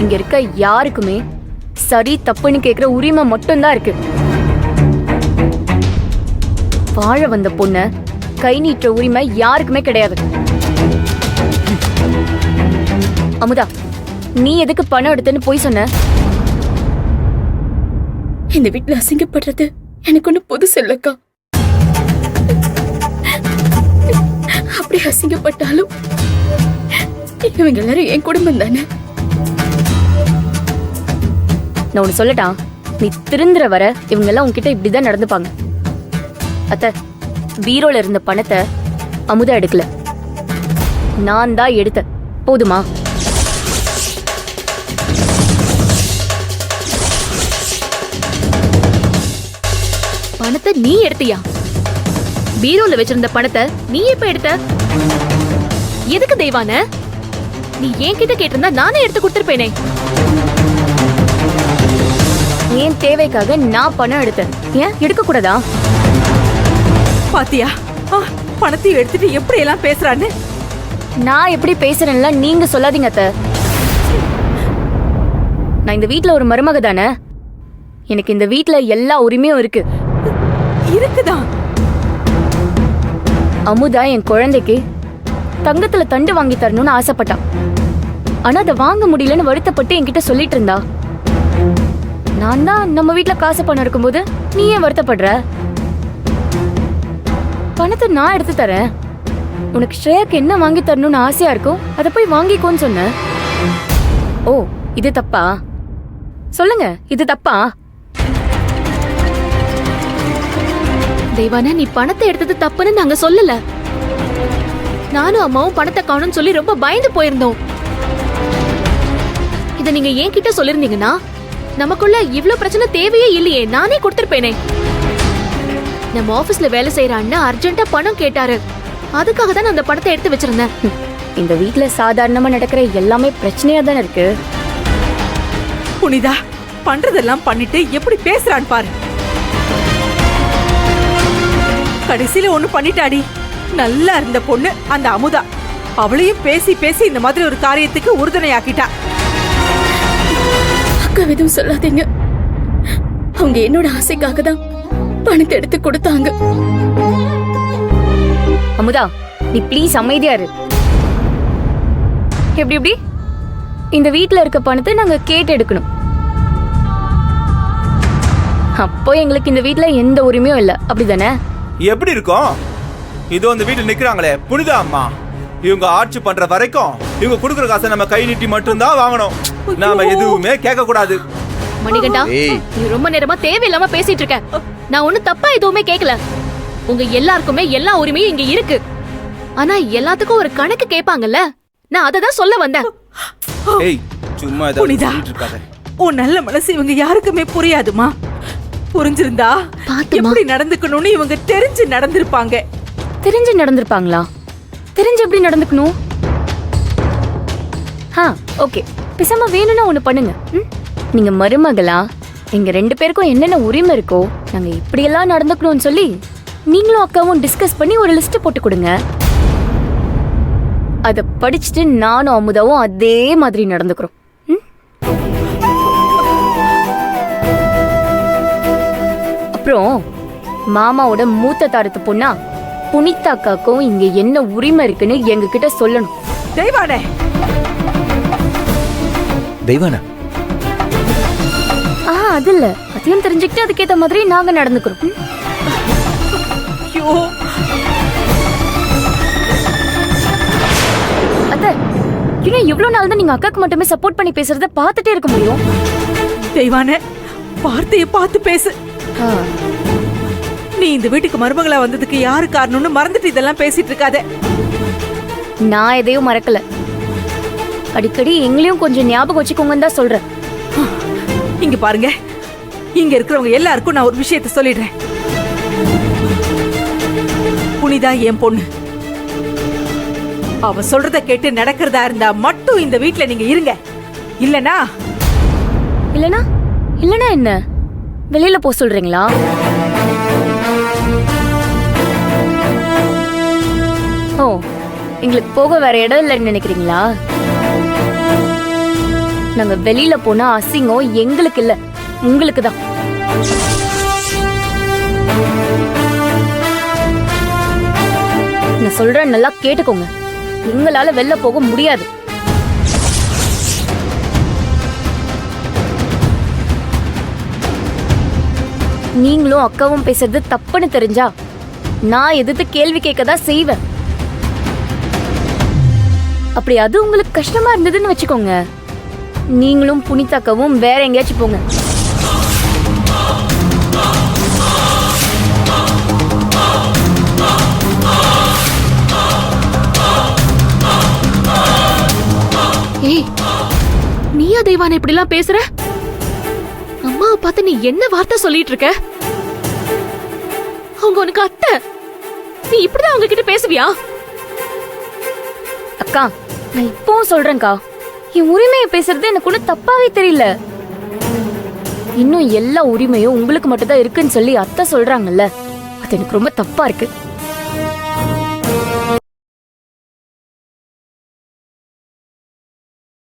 இங்க இருக்க யாருக்குமே சரி தப்புன்னு கேக்குற உரிமை மட்டும்தான் இருக்கு. வாழ வந்த பொண்ண கை நீட்டுற உரிமை யாருக்குமே கிடையாது. அமுதா, நீ எதுக்கு பணம் எடுத்துன்னு போய் சொன்ன? இந்த வீட்டுல அசிங்கப்படுறது எனக்கு ஒண்ணு புதுசு இல்லக்கா. அப்படி அசிங்கப்பட்டாலும் இவங்க எல்லாரும் என் குடும்பம் தானே. நான் ஒண்ணு சொல்லட்டா, நீ திருந்துற வர இவங்க எல்லாம் உன்கிட்ட இப்படிதான் நடந்துப்பாங்க. அத்த, பீரோல இருந்த பணத்தை அமுதா எடுக்கல, நான் தான் எடுத்தேன். போதுமா? பணத்தை நீ எடுத்தியா? பீரோல வச்சிருந்த பணத்தை நீ எப்ப எடுத்த? எதுக்கு தெய்வான? நீ என்கிட்ட கேட்டிருந்தா நானே எடுத்து கொடுத்திருப்பேனே. ஏன் தேவைக்காக நான் பணம் எடுத்தேன், ஏன் எடுக்க கூடாதா? பாத்தியா, பணத்தையும் எடுத்துட்டு எப்படி எல்லாம் பேசுறான்னு. நான் எப்படி பேசுறேன்ல நீங்க சொல்லாதீங்க அத்த. நான் இந்த வீட்ல ஒரு மருமக தானே. எனக்கு இந்த வீட்ல எல்லா உரிமையும் இருக்கு. இருக்குதா? அமுதா என் குழந்தைக்கு தங்கத்துல தண்டு வாங்கி தரணும்னு ஆசைப்பட்டான். ஆனா அதை வாங்க முடியலன்னு வருத்தப்பட்டு என்கிட்ட சொல்லிட்டு இருந்தா. நான் தான் நம்ம வீட்ல காசு பணம் இருக்கும்போது நீ ஏன் வருத்தப்படுற? பணத்தை நான் எடுத்து தரேன். உனக்கு ஸ்ரேயாக்கு என்ன வாங்கி தரணும்னு ஆசையா இருக்கும், அதை போய் வாங்கிக்கோன்னு சொன்ன. ஓ, இது தப்பா? சொல்லுங்க, இது தப்பா? தெய்வான, நீ பணத்தை எடுத்தது தப்புன்னு நாங்க சொல்லல. நானும் அம்மாவும் பணத்தை காணும்னு சொல்லி ரொம்ப பயந்து போயிருந்தோம். இத நீங்க என்கிட்ட சொல்லிருந்தீங்கன்னா நமக்குள்ள இவ்ளோ பிரச்சனை தேவையே இல்லையே, நானே கொடுத்திருப்பேனே. நம்ம ஆபீஸ்ல வேலை செய்யற அண்ணா அர்ஜென்ட்டா பணம் கேட்டாரு, அதுக்காக தான் அந்த பணத்தை எடுத்து வச்சிருந்தேன். இந்த வீட்ல சாதாரணமா நடக்கிற எல்லாமே பிரச்சனையா தானே இருக்கு. புனிதா, பண்றதெல்லாம் பண்ணிட்டு எப்படி பேசுறான்னு பாரு. கடைசியில ஒண்ணு பண்ணிட்டாடி. நல்லா இருந்த பொண்ணு அந்த அமுதா, அவளையும் பேசி பேசி இந்த மாதிரி ஒரு காரியத்துக்கு உறுதுணையாக்கிட்டா. அக்கா எதுவும் சொல்லாதீங்க. அவங்க என்னோட ஆசைக்காக தான் பணத்தை எடுத்து கொடுத்தாங்க. அமுதா, நீ ப்ளீஸ் அமைதியா இரு. எப்படி எப்படி இந்த வீட்ல இருக்க பணத்தை நாங்க கேட்டு எடுக்கணும். அப்போ எங்களுக்கு இந்த வீட்ல எந்த உரிமையும் இல்ல, அப்படிதானே? எப்படி இருக்கும்? இதோ இந்த வீட்டுல நிக்கிறாங்களே புனிதா அம்மா, இவங்க ஆட்சி பண்ற வரைக்கும் இவங்க குடுக்குற காசை நம்ம கை நீட்டி மட்டும்தான் வாங்கணும். நாம எதுவுமே கேட்க கூடாது. மணிகண்டா, நீ ரொம்ப நேரமா தேவையில்லாம பேசிட்டு இருக்க. நான் ஒண்ணு தப்பா எதுவுமே கேட்கல. உங்க எல்லாருக்குமே எல்லா உரிமையும் இங்க இருக்கு. ஆனா எல்லாத்துக்கும் ஒரு கணக்கு கேட்பாங்கல்ல, நான் அதை தான் சொல்ல வந்தேன். ஏய், சும்மா புனிதா, உன் நல்ல மனசு இவங்க யாருக்குமே புரியாதுமா. புரிஞ்சிருந்தா எப்படி நடந்துக்கணும்னு இவங்க தெரிஞ்சு நடந்திருப்பாங்க. தெரிஞ்சு நடந்திருப்பாங்களா? தெரிஞ்சு எப்படி நடந்துக்கணும்? ஓகே, பேசாம வேணும்னா ஒண்ணு பண்ணுங்க. நீங்க மருமகளா எங்க 2 பேருக்கும் என்னென்ன உரிமை இருக்கோ நாங்க இப்படியெல்லாம் நடந்துக்கணும்னு சொல்லி நீங்களும் அக்காவும் டிஸ்கஸ் பண்ணி ஒரு லிஸ்ட் போட்டு கொடுங்க. அத படிச்சுட்டு நானும் அமுதாவும் அதே மாதிரி நடந்துக்கிறோம். அப்புறம் மாமாவோட மூத்த தாரத்து பொண்ணா புனிதா அக்காக்கும் இங்க என்ன உரிமை இருக்குன்னு எங்க கிட்ட சொல்லணும். தெய்வானே, தெய்வானா, அது இல்ல, அதையும் தெரிஞ்சுக்கிட்டு அதுக்கேத்த மாதிரி நாங்க நடந்துக்கிறோம். அத்தை, இன்னும் இவ்வளவு நாள் தான் நீங்க அக்காக்கு மட்டுமே சப்போர்ட் பண்ணி பேசுறத பார்த்துட்டே இருக்க முடியும். தெய்வானே, வார்த்தையை பார்த்து பேசு. நீ இந்த வீட்டுக்கு மருமகளா வந்ததுக்கு யாரு காரணம்னு மறந்துட்டு இதெல்லாம் பேசிட்டு இருக்காத. நான் எதையும் மறக்கல. அடிக்கடி எங்களையும் கொஞ்சம் ஞாபகம் வச்சுக்கோங்கன்னு தான் சொல்றேன். இங்க பாருங்க, இங்க இருக்கிறவங்க எல்லாருக்கும் நான் ஒரு விஷயத்தை சொல்லிடுறேன். புனிதா என் பொண்ணு. அவ சொல்றத கேட்டு நடக்கிறதா இருந்தா மட்டும் இந்த வீட்ல நீங்க இருங்க. இல்லனா இல்லனா இல்லனா என்ன, வெளியில போ சொல்றீங்களா? ஓ, எங்களுக்கு போக வேற இடம் இல்லைன்னு நினைக்கிறீங்களா? நாங்க வெளியில போனா அசிங்கம் எங்களுக்கு இல்ல, உங்களுக்கு தான். நான் சொல்றேன், நல்லா கேட்டுக்கோங்க. உங்களால வெளில போக முடியாது. நீங்களும் அக்காவும் பேசுறது தப்புன்னு தெரிஞ்சா நான் எதிர்த்து கேள்வி கேட்கதான் செய்வேன். அப்படி அது உங்களுக்கு கஷ்டமா இருந்ததுன்னு வச்சுக்கோங்க, நீங்களும் புனிதாக்கவும் வேற எங்கேயாச்சும் போங்க. ஏய், நீயா தெய்வான இப்படி எல்லாம் பேசுற? அம்மாவை பார்த்து நீ என்ன வார்த்தை சொல்லிட்டு இருக்க? அவங்க உனக்கு அத்தை, நீ இப்படிதான் அவங்க கிட்ட பேசுவியா? அக்கா, நான் இப்பவும் சொல்றேன்க்கா, என் உரிமையை பேசுறது எனக்கு ஒன்னும் தப்பாவே தெரியல. இன்னும் எல்லா உரிமையும் உங்களுக்கு மட்டும் தான் இருக்குன்னு சொல்லி அத்தை சொல்றாங்கல்ல, அது எனக்கு ரொம்ப தப்பா இருக்கு.